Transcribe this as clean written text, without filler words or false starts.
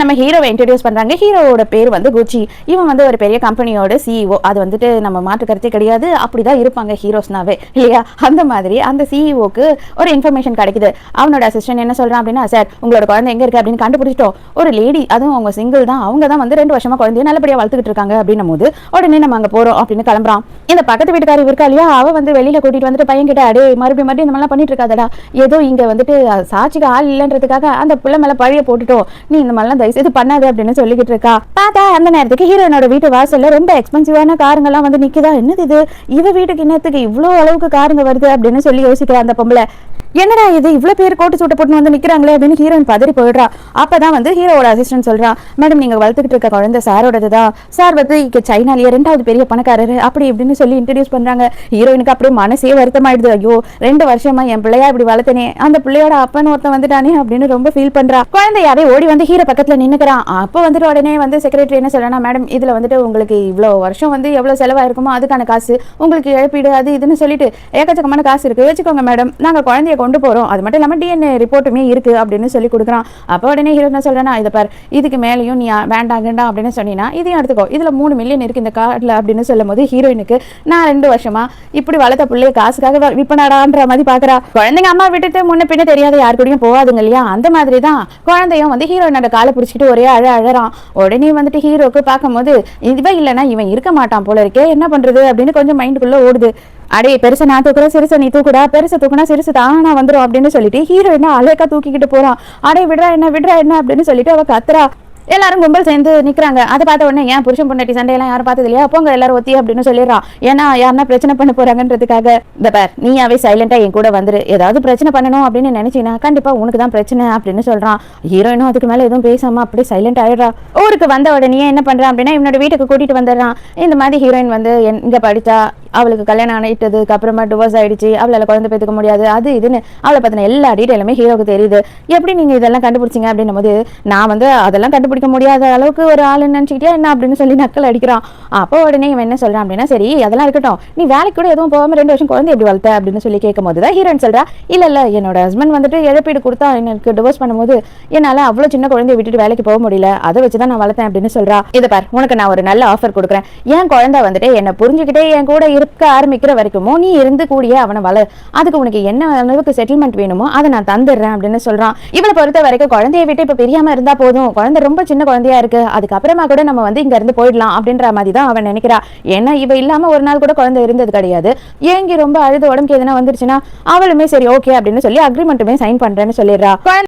நம்ம ஹீரோவை இன்ட்ரடியூஸ் பண்றாங்க. ஹீரோவோட பேர் வந்து குச்சி. இவன் வந்து ஒரு பெரிய கம்பெனியோட சிஇஓ. அது வந்துட்டு நம்ம மாற்று கருத்தே கிடையாது. அப்படிதான் இருப்பாங்க ஹீரோஸ்னாவே இல்லையா? அந்த மாதிரி அந்த சிஇஓக்கு ஒரு இன்ஃபர்மேஷன் கிடைக்குது. அவனோட அசிஸ்டன்ட் என்ன சொல்றான் அப்படின்னா, சார் உங்களோட குழந்தை எங்க இருக்கு அப்படின்னு கண்டுபிடிச்சிட்டோம். ஒரு லேடி, அதுவும் அவங்க சிங்கிள் தான், அவங்க தான் வந்து 2 வருஷமா குழந்தைய நல்லபடியா வளர்த்துக்கிட்டு இருக்காங்க அப்படின்னும் போது உடனே நம்ம அங்க போறோம் அப்படின்னு கிளம்புறான். இந்த பக்கத்து வீட்டுக்காரி இருக்கா இல்லையா, அவ வந்து வெளியில கூட்டிட்டு வந்துட்டு பையன் கிட்ட, அடே மறுபடியும் இந்த மாதிரிலாம் பண்ணிட்டு இருக்காதடா, ஏதோ இங்க வந்துட்டு சாட்சிக்கு ஆள் இல்லைன்றதுக்காக அந்த பிள்ளை மேல பழிய போட்டுட்டோம், நீ இந்த மாதிரிலாம் இது பண்ணாது அப்படின்னு சொல்லிக்கிட்டு இருக்கா. பார்த்தா அந்த நேரத்துக்கு ஹீரோனோட வீட்டு வாசல்ல ரொம்ப எக்ஸ்பென்சிவான காருங்கெல்லாம் வந்து நிக்குதா. என்னது இது, இவ வீட்டுக்கு என்னத்துக்கு இவ்வளவு அளவுக்கு காருங்க வருது அப்படின்னு சொல்லி யோசிக்கிறா அந்த பொம்பளை. என்னடா இது, இவ்வளவு பேர் கோட்டு சூட்ட போட்டு வந்து நிக்கிறாங்களே அப்படின்னு ஹீரோயின் பதறி போயிடுறா. அப்பதான் வந்து ஹீரோவோட அசிஸ்டன்ட் சொல்றான், மேடம் நீங்க வளர்த்துக்கிட்டு இருக்க குழந்தை சாரோடதுதான், சார் வந்து இங்க சைனாலேயே 2வது பெரிய பணக்காரரு அப்படி இப்படின்னு சொல்லி இன்ட்ரடியூஸ் பண்றாங்க. ஹீரோயினுக்கு அப்படியே மனசே வருத்தமாயிடுது. ஐயோ 2 வருஷமா என் பிள்ளையா இப்படி வளர்த்தனே, அந்த பிள்ளையோட அப்பன் ஒருத்தன் வந்துட்டானே அப்படின்னு ரொம்ப ஃபீல் பண்றா. குழந்தையாவே ஓடி வந்து ஹீரோ பக்கத்துல நின்னுக்கிறான். அப்போ வந்துட்டு உடனே வந்து செக்ரட்டரி என்ன சொல்றா, மேடம் இதுல வந்துட்டு உங்களுக்கு இவ்வளவு வருஷம் வந்து எவ்வளவு செலவாயிருக்குமோ அதுக்கான காசு, உங்களுக்கு இழப்பீடு அது இதுன்னு சொல்லிட்டு ஏக்கச்சக்கமான காசு இருக்கு, வச்சுக்கோங்க மேடம், நாங்க குழந்தைய கொண்டு போறோம், அது மட்டும் இல்லாம டிஎன்ஏ ரிப்போர்ட்டுமே இருக்கு அப்படின்னு சொல்லி கொடுக்குறான். அப்போ உடனே ஹீரோ என்ன சொல்றேன்னா, இதை பார், இதுக்கு மேலேயும் நீ வேண்டாம் அப்படின்னு சொன்னீங்கன்னா இதையும் எடுத்துக்கோ, இதுல 3 மில்லியன் இருக்கு இந்த கார்டுல அப்படின்னு சொல்லும் போது ஹீரோயினுக்கு, நான் 2 வருஷமா இப்படி வளர்த்த பிள்ளைய காசுக்காக விற்பனாடான்ற மாதிரி பாக்குறா. குழந்தைங்க அம்மா விட்டுட்டு முன்ன பின்ன தெரியாத யாரு கூடயும் போவாதுங்க இல்லையா, அந்த மாதிரி தான் குழந்தையும் வந்து ஹீரோயினோட காலை பிடிச்சிட்டு ஒரே அழறான். உடனே வந்துட்டு ஹீரோக்கு பார்க்கும்போது இவன் இல்லைன்னா இவன் இருக்க மாட்டான் போல இருக்கே, என்ன பண்றது அப்படின்னு கொஞ்சம் மைண்டுக்குள்ள ஓடுது. அடே பெருசை நான் தூக்குறேன், சிறுசை நீ தூக்குடா, பெருசை தூக்குனா சிறுசு தானா வந்துடும் அப்படின்னு சொல்லிட்டு ஹீரோயினா அலேக்கா தூக்கிக்கிட்டு போறான். அடே விடுறா என்ன அப்படின்னு சொல்லிட்டு அவ கத்துறா. எல்லாரும் கும்பல் சேர்ந்து நிக்கிறாங்க. அதை பார்த்த உடனே ஏன் புருஷன் பொண்டாட்டி சண்டையெல்லாம் யாரும் பார்த்தது இல்லையா, போங்க எல்லாரும் ஒத்தி அப்படின்னு சொல்லிடுறான். ஏன்னா யாருன்னா பிரச்சனை பண்ண போறாங்கன்றதுக்காக. இந்த பார், நீயாவே சைலண்டா என் கூட வந்துரு, ஏதாவது பிரச்சனை பண்ணணும் அப்படின்னு நினைச்சீங்கன்னா கண்டிப்பா உனக்கு தான் பிரச்சனை அப்படின்னு சொல்றான். ஹீரோயினும் அதுக்கு மேல எதுவும் பேசாம அப்படியே சைலண்ட் ஆயிடுறா. ஊருக்கு வந்த உடனே என்ன பண்றான் அப்படின்னா, இவனோட வீட்டுக்கு கூட்டிட்டு வந்துடுறான். இந்த மாதிரி ஹீரோயின் வந்து இங்க படிச்சா, அவளுக்கு கல்யாணம் ஆகிட்டதுக்கு அப்புறமா டிவோர்ஸ் ஆயிடுச்சு, அவளால குழந்தை பெற்றுக்க முடியாது, அது இதுன்னு அவளை பத்தின எல்லா டீட்டெயிலுமே ஹீரோக்கு தெரியுது. எப்படி நீங்க இதெல்லாம் கண்டுபிடிச்சிங்க அப்படின்னும் போது, நான் வந்து அதெல்லாம் கண்டுபிடிக்க முடியாத அளவுக்கு ஒரு ஆளு நினைச்சுக்கிட்டே என்ன அப்படின்னு சொல்லி நக்கல் அடிக்கிறான். அப்போ உடனே இவன் என்ன சொல்றான் அப்படின்னா, சரி அதெல்லாம் இருக்கட்டும், நீ வேலைக்கு கூட எதுவும் போகாம 2 வருஷம் குழந்தை எப்படி வளர்த்த அப்படின்னு சொல்லி கேட்கும் போதுதான் ஹீரோயின் சொல்றா, இல்ல என்னோட ஹஸ்பண்ட் வந்துட்டு இழப்பீடு கொடுத்தா எனக்கு டிவோர்ஸ் பண்ணும்போது என்னால அவ்வளவு சின்ன குழந்தைய விட்டுட்டு வேலைக்கு போக முடியல, அதை வச்சுதான் நான் வளர்த்தேன் அப்படின்னு சொல்றா. இதை பார், உனக்கு நான் ஒரு நல்ல ஆஃபர் கொடுக்குறேன், என் குழந்தை வந்துட்டு என்ன புரிஞ்சுக்கிட்டே என் கூட இருக்க ஆரம்பிக்கிற வரைக்கும் நீ இருந்து கூடிய அவனை வளர், அதுக்கு உனக்கு என்ன அளவுக்கு செட்டில்மெண்ட் வேணுமோ அதை நான் தந்துடுறேன் அப்படின்னு சொல்றான். இவளை பொறுத்த வரைக்கும் குழந்தைய விட்டு இப்ப பிரியாம இருந்தா போதும், குழந்தை ரொம்ப சின்ன குழந்தையா இருக்கு, அதுக்கப்புறமா கூட நம்ம வந்து இங்க இருந்து போயிடலாம் அப்படின்ற மாதிரி தான் அவன் நினைக்கிறா. ஏன்னா இவ இல்லாம ஒரு நாள் கூட குழந்தை இருந்தது கிடையாது. ஏங்கி ரொம்ப அழுது உடம்புக்கு எதனா வந்துருச்சுன்னா அவளுமே சரி ஓகே அப்படின்னு சொல்லி அக்ரிமெண்ட்டுமே சைன் பண்றேன்னு சொல்லிடுறா.